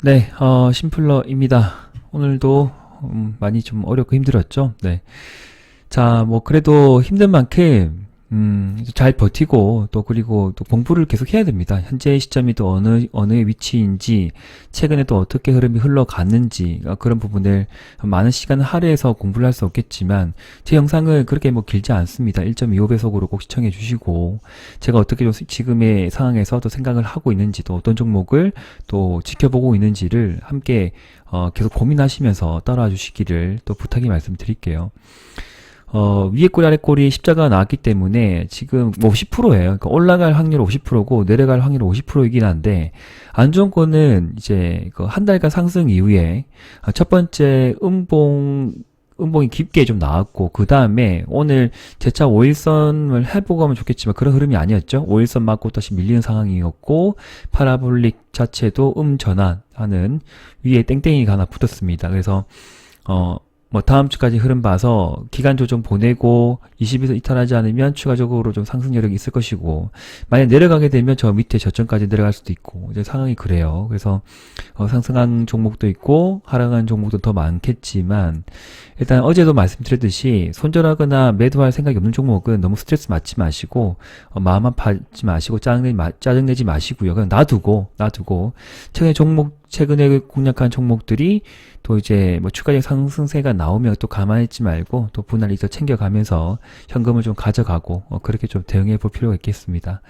네, 심플러입니다. 오늘도 많이 좀 어렵고 힘들었죠? 네. 자, 뭐 그래도 힘든 만큼 잘 버티고 또 그리고 또 공부를 계속 해야 됩니다. 현재 시점이 또 어느 위치인지 최근에 또 어떻게 흐름이 흘러갔는지 그런 부분을 많은 시간을 할애해서 공부를 할 수 없겠지만 제 영상을 그렇게 뭐 길지 않습니다. 1.25배속으로 꼭 시청해 주시고 제가 어떻게 좀 지금의 상황에서 또 생각을 하고 있는지 또 어떤 종목을 또 지켜보고 있는지를 함께 계속 고민하시면서 따라와 주시기를 또 부탁의 말씀드릴게요. 위에 꼬리 아래 꼬리 십자가 나왔기 때문에 지금 뭐 50%예요. 그러니까 올라갈 확률 50%고 내려갈 확률 50%이긴 한데 안 좋은 거는 이제 그 한 달간 상승 이후에 첫 번째 음봉이 깊게 좀 나왔고 그 다음에 오늘 재차 5일선을 해보고 하면 좋겠지만 그런 흐름이 아니었죠. 5일선 맞고 다시 밀리는 상황이었고 파라볼릭 자체도 전환하는 위에 땡땡이가 하나 붙었습니다. 그래서 뭐 다음 주까지 흐름 봐서 기간 조정 보내고 20에서 이탈하지 않으면 추가적으로 좀 상승 여력이 있을 것이고 만약 내려가게 되면 저 밑에 저점까지 내려갈 수도 있고 이제 상황이 그래요. 그래서 상승한 종목도 있고 하락한 종목도 더 많겠지만 일단 어제도 말씀드렸듯이 손절하거나 매도할 생각이 없는 종목은 너무 스트레스 받지 마시고 마음 아파하지 마시고 짜증내지 마시고요. 그냥 놔두고 최근에 공략한 종목들이 또 이제 뭐 추가적인 상승세가 나오면 또 가만히 있지 말고 또 분할이 더 챙겨가면서 현금을 좀 가져가고 그렇게 좀 대응해 볼 필요가 있겠습니다.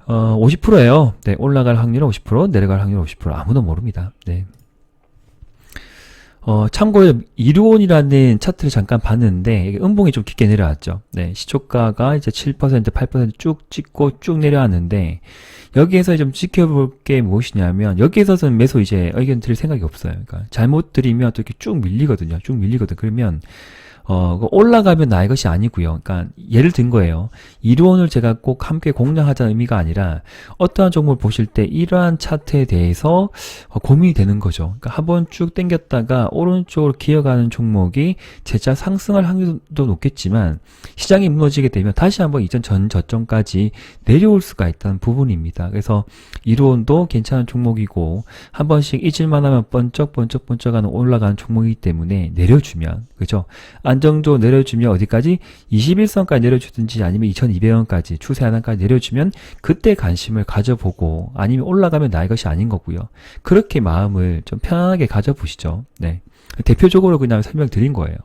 50%예요. 네, 올라갈 확률은 50%, 내려갈 확률은 50%. 아무도 모릅니다. 네. 참고로 이루온이라는 차트를 잠깐 봤는데 이게 음봉이 좀 깊게 내려왔죠. 네, 시초가가 이제 7%, 8%쭉 찍고 쭉 내려왔는데 여기에서 좀 지켜볼 게 무엇이냐면 여기에서는 매수 이제 의견 드릴 생각이 없어요. 그러니까 잘못 드리면 또 이렇게 쭉 밀리거든요. 쭉 밀리거든. 그러면 올라가면 나의 것이 아니고요. 그러니까 예를 든 거예요. 이론을 제가 꼭 함께 공략하자는 의미가 아니라 어떠한 종목을 보실 때 이러한 차트에 대해서 고민이 되는 거죠. 그러니까 한번 쭉 당겼다가 오른쪽으로 기어가는 종목이 재차 상승할 확률도 높겠지만 시장이 무너지게 되면 다시 한번 이전 전 저점까지 내려올 수가 있다는 부분입니다. 그래서 이론도 괜찮은 종목이고 한 번씩 잊을만 하면 번쩍번쩍하는 올라가는 종목이기 때문에 내려주면 그죠? 안정적으로 내려주면 어디까지? 21선까지 내려주든지 아니면 2200원까지 추세 하단까지 내려주면 그때 관심을 가져보고 아니면 올라가면 나의 것이 아닌 거고요. 그렇게 마음을 좀 편안하게 가져보시죠. 네. 대표적으로 그냥 설명드린 거예요.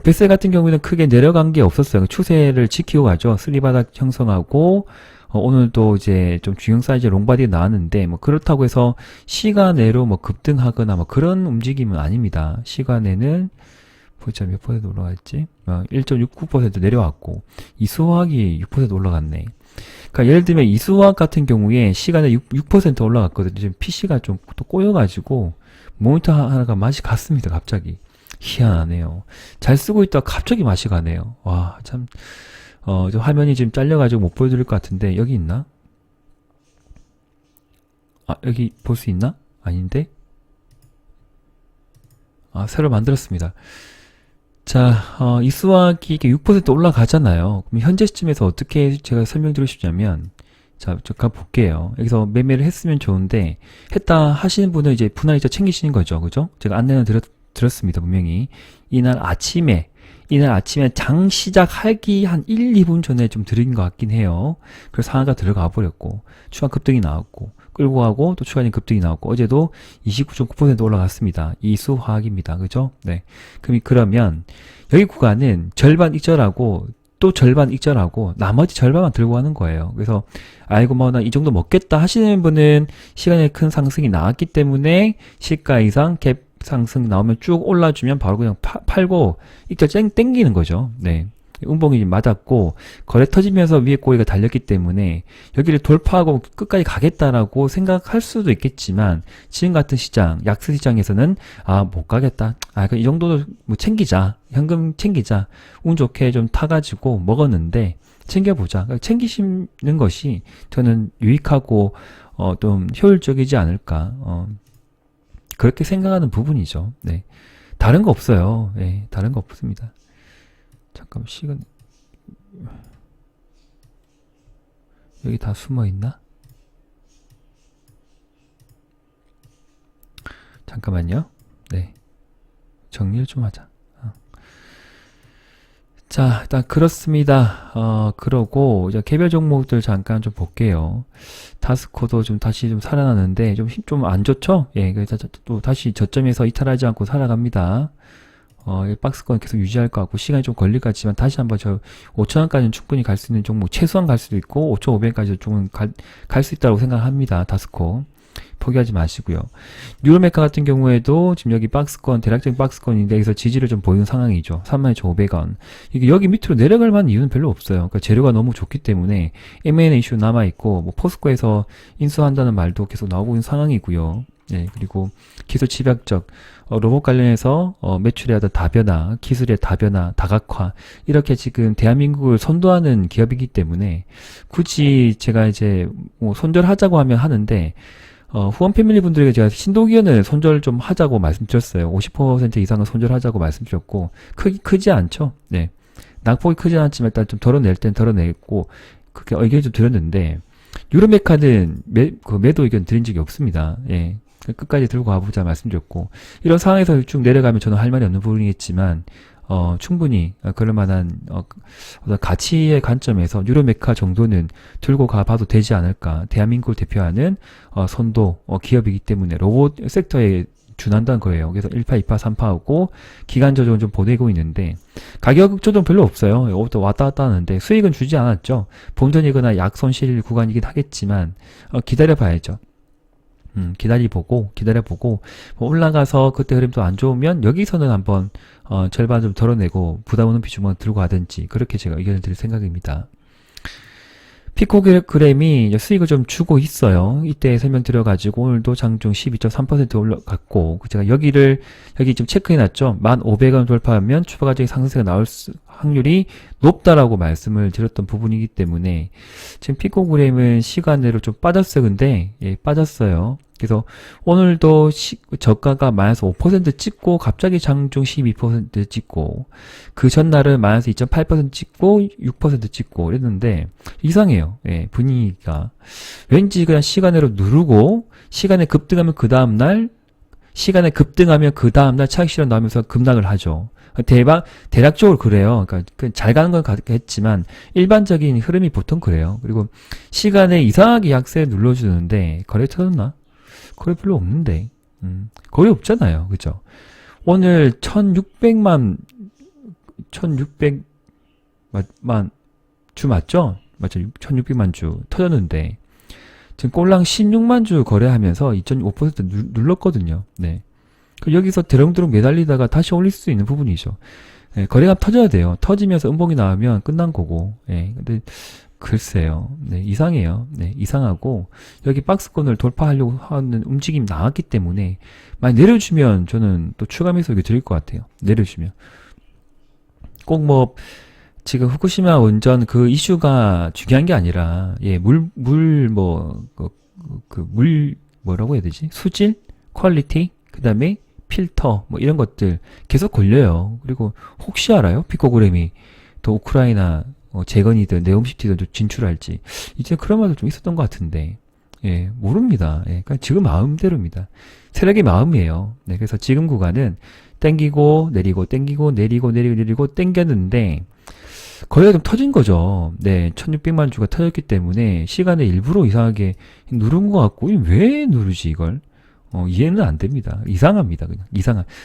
뱃셀 같은 경우에는 크게 내려간 게 없었어요. 추세를 지키고 가죠. 쓰리바닥 형성하고 오늘도 이제 좀 중형 사이즈 롱바디가 나왔는데 뭐 그렇다고 해서 시간외로 뭐 급등하거나 뭐 그런 움직임은 아닙니다. 시간에는 보자 몇 퍼센트 올라갔지? 1.69% 내려왔고 이수화학이 6% 올라갔네. 그러니까 예를 들면 이수화학 같은 경우에 시간에 6% 올라갔거든요. 지금 PC가 좀 또 꼬여가지고 모니터 하나가 맛이 갔습니다. 갑자기 희한하네요. 잘 쓰고 있다가 갑자기 맛이 가네요. 와 참. 저 화면이 지금 잘려가지고 못 보여드릴 것 같은데 여기 있나? 아 여기 볼 수 있나? 아닌데? 아 새로 만들었습니다. 자, 이 수학이 이게 6% 올라가잖아요. 그럼 현재 시점에서 어떻게 제가 설명드리고 싶냐면, 자, 잠깐 볼게요. 여기서 매매를 했으면 좋은데, 했다 하시는 분은 이제 분할이자 챙기시는 거죠. 그죠? 제가 안내는 드렸습니다. 분명히. 이날 아침에 장 시작하기 한 1, 2분 전에 좀 드린 것 같긴 해요. 그래서 상한가 들어가 버렸고, 추가 급등이 나왔고, 끌고 가고, 또 추가적인 급등이 나왔고, 어제도 29.9% 올라갔습니다. 이수화학입니다. 그죠? 네. 그러면, 여기 구간은 절반 익절하고, 또 절반 익절하고, 나머지 절반만 들고 가는 거예요. 그래서, 아이고, 뭐, 나 이 정도 먹겠다 하시는 분은 시간에 큰 상승이 나왔기 때문에, 시가 이상 갭 상승 나오면 쭉 올라주면 바로 그냥 팔고 익절 땡기는 거죠. 네. 음봉이 맞았고 거래 터지면서 위에 꼬리가 달렸기 때문에 여기를 돌파하고 끝까지 가겠다라고 생각할 수도 있겠지만 지금 같은 시장, 약세 시장에서는 못 가겠다. 이 정도도 뭐 챙기자. 현금 챙기자. 운 좋게 좀 타가지고 먹었는데 챙겨보자. 챙기시는 것이 저는 유익하고 좀 효율적이지 않을까. 그렇게 생각하는 부분이죠. 네. 다른 거 없어요. 네, 다른 거 없습니다. 잠깐만, 시간. 여기 다 숨어 있나? 잠깐만요. 네. 정리를 좀 하자. 자, 일단 그렇습니다. 그러고 이제 개별 종목들 잠깐 좀 볼게요. 다스코도 좀 다시 좀 살아나는데 좀 힘 좀 안 좋죠? 예, 그래서 또 다시 저점에서 이탈하지 않고 살아갑니다. 이 박스권 계속 유지할 것 같고 시간이 좀 걸릴 것 같지만 다시 한번 저 5,000원까지는 충분히 갈 수 있는 종목 최소한 갈 수도 있고 5,500원까지 좀 갈 수 있다고 생각합니다. 다스코. 포기하지 마시고요. 뉴로메카 같은 경우에도 지금 여기 박스권, 대략적인 박스권인데 여기서 지지를 좀 보이는 상황이죠. 32,500원. 이게 여기 밑으로 내려갈 만한 이유는 별로 없어요. 그러니까 재료가 너무 좋기 때문에 M&A 이슈 남아있고 뭐 포스코에서 인수한다는 말도 계속 나오고 있는 상황이고요. 네, 그리고 기술 집약적 로봇 관련해서 매출의 어떤 다변화, 기술의 다변화, 다각화 이렇게 지금 대한민국을 선도하는 기업이기 때문에 굳이 제가 이제 뭐 손절하자고 하면 하는데 후원 패밀리 분들에게 제가 신도기현을 손절 좀 하자고 말씀드렸어요. 50% 이상은 손절하자고 말씀드렸고 크지 않죠. 네, 낙폭이 크지 않지만 일단 좀 덜어낼 땐 덜어냈고 그렇게 의견을 좀 드렸는데 유로메카는 매도 의견 드린 적이 없습니다. 예. 끝까지 들고 가보자 말씀드렸고 이런 상황에서 쭉 내려가면 저는 할 말이 없는 부분이겠지만 충분히 그럴 만한 어떤 가치의 관점에서 유로메카 정도는 들고 가봐도 되지 않을까. 대한민국을 대표하는 선도 기업이기 때문에 로봇 섹터에 준한다는 거예요. 그래서 1파, 2파, 3파하고 기간 조정을 좀 보내고 있는데 가격 조정 별로 없어요. 또 왔다 갔다 하는데 수익은 주지 않았죠. 본전이거나 약손실 구간이긴 하겠지만 기다려 봐야죠. 기다려보고 뭐 올라가서 그때 흐름도 안 좋으면 여기서는 한번 절반 좀 덜어내고 부담 없는 비중만 들고 가든지 그렇게 제가 의견을 드릴 생각입니다. 피코그램이 수익을 좀 주고 있어요. 이때 설명드려가지고 오늘도 장중 12.3% 올라갔고 제가 여기 좀 체크해놨죠. 1,500원 돌파하면 추가적인 상승세가 나올 확률이 높다라고 말씀을 드렸던 부분이기 때문에 지금 피코그램은 시간으로 좀 빠졌어요. 근데 예, 빠졌어요. 그래서 오늘도 저가가 마이너스 5% 찍고 갑자기 장중 12% 찍고 그 전날은 마이너스 2.8% 찍고 6% 찍고 이랬는데 이상해요. 예, 분위기가 왠지 그냥 시간으로 누르고 시간에 급등하면 그 다음날 차익 실현 나오면서 급락을 하죠. 대략적으로 그래요. 그러니까 잘 가는 건 같겠지만 일반적인 흐름이 보통 그래요. 그리고 시간에 이상하게 약세 눌러주는데 거래 터졌나? 거래 별로 없는데 거의 없잖아요. 그죠? 오늘 1600만 주 맞죠? 맞죠? 1600만 주 터졌는데 지금 꼴랑 16만 주 거래하면서 2.5% 눌렀거든요. 네. 여기서 대롱대롱 매달리다가 다시 올릴 수 있는 부분이죠. 예, 거래가 터져야 돼요. 터지면서 음봉이 나오면 끝난 거고. 예, 근데 글쎄요. 네, 이상해요. 네, 이상하고 여기 박스권을 돌파하려고 하는 움직임이 나왔기 때문에 만약 내려주면 저는 또 추가 매수 드릴 것 같아요. 내려주면 꼭 뭐 지금 후쿠시마 원전 그 이슈가 중요한 게 아니라 예, 뭐라고 해야 되지? 수질, 퀄리티, 그 다음에 필터 뭐 이런 것들 계속 걸려요. 그리고 혹시 알아요? 피코그램이 또 우크라이나 재건이든 네옴시티든 좀 진출할지 이제 그런 말도 좀 있었던 것 같은데 예, 모릅니다. 예, 그러니까 지금 마음대로입니다. 세력의 마음이에요. 네, 그래서 지금 구간은 땡기고 내리고 땡기고 내리고 땡겼는데 거래가 좀 터진 거죠. 네, 1600만 주가 터졌기 때문에 시간에 일부러 이상하게 누른 것 같고 왜 누르지 이걸? 이해는 안 됩니다. 이상합니다. 그냥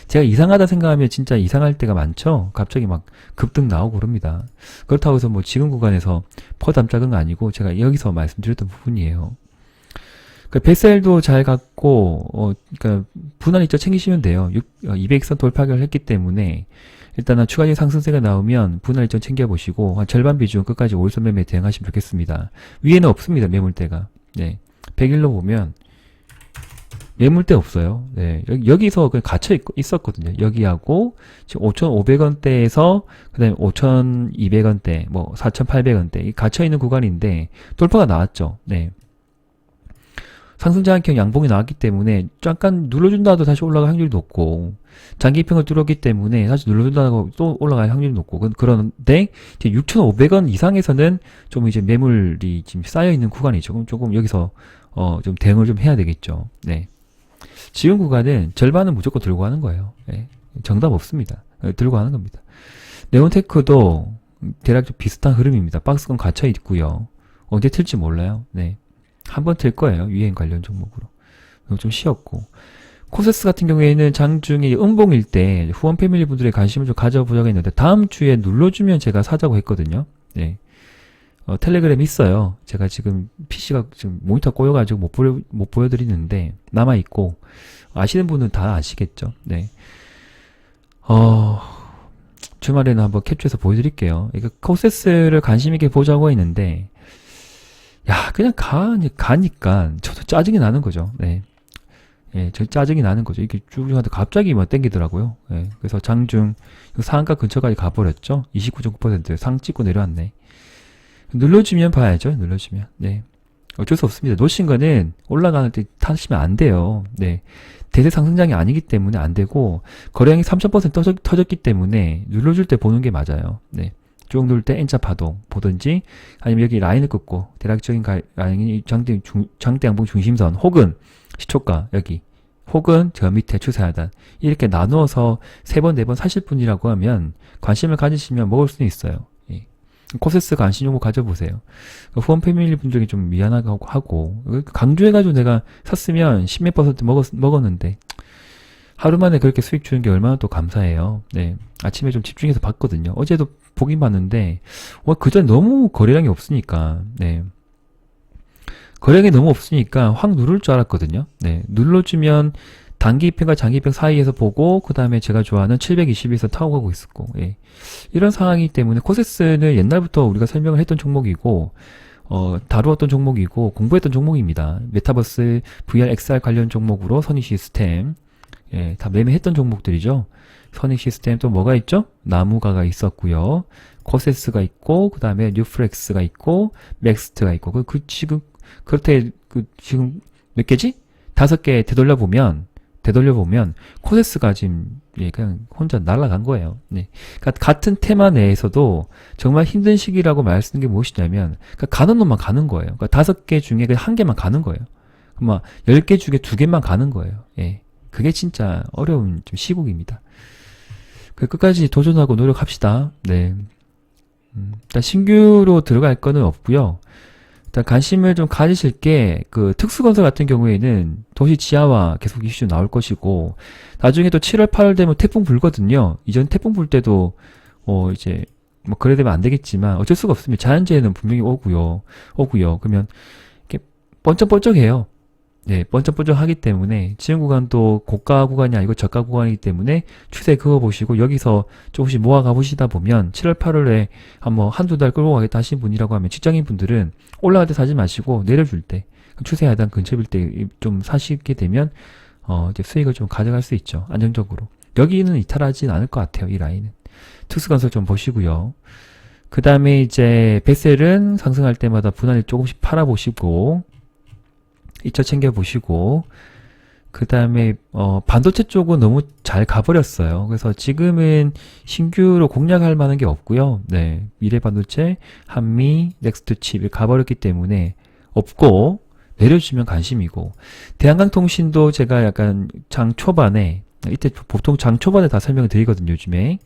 제가 이상하다 생각하면 진짜 이상할 때가 많죠. 갑자기 막 급등 나오고 그럽니다. 그렇다고 해서 뭐 지금 구간에서 퍼담 작은 거 아니고 제가 여기서 말씀드렸던 부분이에요. 그러니까 배셀도 잘 갔고 그러니까 분할 입자 챙기시면 돼요. 200선 돌파를 했기 때문에 일단은 추가적인 상승세가 나오면 분할 입장 챙겨보시고 한 절반 비중 끝까지 올선 매매 대응하시면 좋겠습니다. 위에는 없습니다. 매물대가. 네, 100일로 보면 매물대 없어요. 네, 여기서 그냥 갇혀 있었거든요. 여기하고 지금 5,500원대에서 그다음에 5,200원대, 뭐 4,800원대 갇혀 있는 구간인데 돌파가 나왔죠. 네. 상승장악형 양봉이 나왔기 때문에 잠깐 눌러준다 하도 다시 올라갈 확률이 높고 장기평을 뚫었기 때문에 다시 눌러준다고 또 올라갈 확률이 높고 그런데 이제 6,500원 이상에서는 좀 이제 매물이 지금 쌓여 있는 구간이죠. 조금 여기서 좀 대응을 좀 해야 되겠죠. 네. 지금 구간은 절반은 무조건 들고 가는 거예요. 예. 정답 없습니다. 들고 가는 겁니다. 네온테크도 대략 좀 비슷한 흐름입니다. 박스권 갇혀 있고요. 언제 틀지 몰라요. 네. 한번 틀 거예요. 유행 관련 종목으로. 좀 쉬었고. 코세스 같은 경우에는 장중에 음봉일 때 후원 패밀리 분들의 관심을 좀 가져보자고 했는데 다음 주에 눌러주면 제가 사자고 했거든요. 네. 텔레그램 있어요. 제가 지금 PC가 지금 모니터 꼬여가지고 못 보여드리는데 남아있고 아시는 분은 다 아시겠죠. 네. 주말에는 한번 캡처해서 보여드릴게요. 이거 코세스를 관심 있게 보자고 했는데 야 그냥 가니까 저도 짜증이 나는 거죠. 네. 예, 저 짜증이 나는 거죠. 이게 쭉 하는데 갑자기 막 땡기더라고요. 예, 그래서 장중 상한가 근처까지 가버렸죠. 29.9% 상 찍고 내려왔네. 눌러주면 봐야죠. 눌러주면. 네. 어쩔 수 없습니다. 놓친 거는 올라가는 때 타시면 안 돼요. 네. 대세 상승장이 아니기 때문에 안 되고, 거래량이 3000% 터졌기 때문에 눌러줄 때 보는 게 맞아요. 네. 쭉 누를 때 N자 파동 보든지, 아니면 여기 라인을 끊고, 대략적인 라인이 장대 양봉 중심선, 혹은 시초가, 여기, 혹은 저 밑에 추세하단, 이렇게 나누어서 3번, 4번 사실 분이라고 하면, 관심을 가지시면 먹을 수는 있어요. 코세스 관심 정보 가져보세요. 후원 패밀리 분들이 좀 미안하고 하고 강조해가지고 내가 샀으면 10몇 % 먹었는데 하루 만에 그렇게 수익 주는 게 얼마나 또 감사해요. 네. 아침에 좀 집중해서 봤거든요. 어제도 보긴 봤는데 그전 너무 거래량이 없으니까 네. 거래량이 너무 없으니까 확 누를 줄 알았거든요. 네. 눌러주면 단기 입행과 장기 입행 사이에서 보고 그 다음에 제가 좋아하는 720에서 타고 가고 있었고 예. 이런 상황이기 때문에 코세스는 옛날부터 우리가 설명을 했던 종목이고 다루었던 종목이고 공부했던 종목입니다. 메타버스 VR XR 관련 종목으로 선익 시스템 예, 다 매매했던 종목들이죠. 선익 시스템 또 뭐가 있죠? 나무가가 있었고요. 코세스가 있고 그 다음에 뉴프렉스가 있고 맥스트가 있고 지금 그렇게 지금 몇 개지? 5개 되돌려보면 코세스가 지금 예, 그냥 혼자 날아간 거예요. 네. 그러니까 같은 테마 내에서도 정말 힘든 시기라고 말씀드린 게 무엇이냐면 그러니까 가는 놈만 가는 거예요. 그러니까 5개 중에 그냥 1개만 가는 거예요. 막 10개 중에 2개만 가는 거예요. 예. 그게 진짜 어려운 좀 시국입니다. 끝까지 도전하고 노력합시다. 네. 일단 신규로 들어갈 거는 없고요. 일단 관심을 좀 가지실 게 특수건설 같은 경우에는 도시 지하화 계속 이슈 나올 것이고 나중에 또 7월 8월 되면 태풍 불거든요. 이전 태풍 불 때도 이제 뭐 그래 되면 안 되겠지만 어쩔 수가 없습니다. 자연재해는 분명히 오고요. 그러면 이렇게 번쩍번쩍해요. 네, 번쩍번쩍하기 때문에 지금 구간도 고가 구간이 아니고 저가 구간이기 때문에 추세 그어보시고 여기서 조금씩 모아가 보시다 보면 7월 8월에 한두 달 끌고 가겠다 하신 분이라고 하면 직장인 분들은 올라갈 때 사지 마시고 내려줄 때 추세 하단 근처일 때 좀 사시게 되면 이제 수익을 좀 가져갈 수 있죠. 안정적으로. 여기는 이탈하진 않을 것 같아요. 이 라인은. 특수건설 좀 보시고요. 그 다음에 이제 베셀은 상승할 때마다 분할을 조금씩 팔아보시고 2차 챙겨보시고 그 다음에 반도체 쪽은 너무 잘 가버렸어요. 그래서 지금은 신규로 공략할 만한 게 없고요. 네, 미래반도체, 한미, 넥스트칩이 가버렸기 때문에 없고 내려주면 관심이고 대한강통신도 제가 약간 장 초반에 이때 보통 장 초반에 다 설명을 드리거든요. 요즘에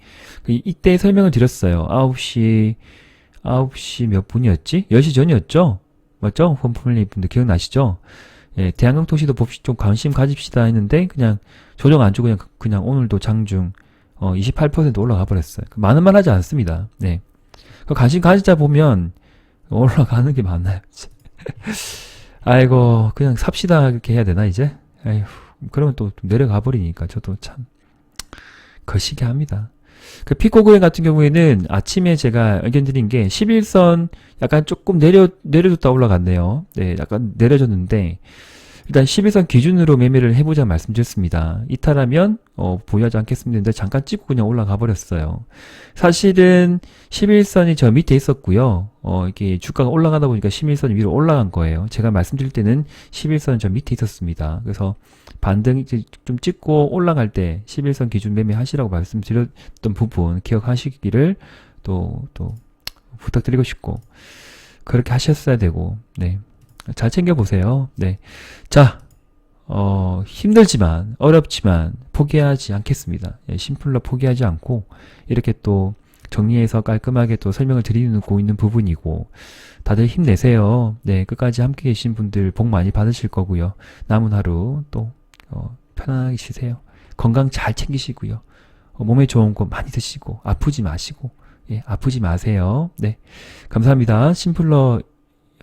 이때 설명을 드렸어요. 9시 몇 분이었지? 10시 전이었죠? 맞죠? 홈플리 분들 기억나시죠? 예, 대한강통신도 좀 관심 가집시다 했는데 그냥 조정 안 주고 그냥 오늘도 장중 28% 올라가 버렸어요. 많은 말 하지 않습니다. 네. 관심 가지자 보면 올라가는 게 많나요? 아이고 그냥 삽시다 이렇게 해야 되나 이제? 아휴 그러면 또 내려가 버리니까 저도 참 거시기 합니다. 피코그램 같은 경우에는 아침에 제가 의견 드린 게 11선 약간 조금 내려줬다 올라갔네요. 네, 약간 내려졌는데 일단 11선 기준으로 매매를 해보자 말씀드렸습니다. 이탈하면 보유하지 않겠습니다. 근데 잠깐 찍고 그냥 올라가 버렸어요. 사실은 11선이 저 밑에 있었고요. 이게 주가가 올라가다 보니까 11선 위로 올라간 거예요. 제가 말씀드릴 때는 11선 저 밑에 있었습니다. 그래서 반등 이제 좀 찍고 올라갈 때 11선 기준 매매하시라고 말씀드렸던 부분 기억하시기를 또 부탁드리고 싶고 그렇게 하셨어야 되고 네. 잘 챙겨보세요. 네. 자, 힘들지만, 어렵지만, 포기하지 않겠습니다. 예, 심플러 포기하지 않고, 이렇게 또, 정리해서 깔끔하게 또 설명을 드리고 있는 부분이고, 다들 힘내세요. 네, 끝까지 함께 계신 분들 복 많이 받으실 거고요. 남은 하루 또, 편안하게 쉬세요. 건강 잘 챙기시고요. 몸에 좋은 거 많이 드시고, 아프지 마시고, 예, 아프지 마세요. 네. 감사합니다. 심플러,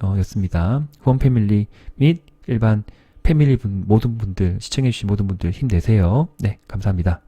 였습니다. 후원 패밀리 및 일반 패밀리 모든 분들, 시청해주신 모든 분들 힘내세요. 네, 감사합니다.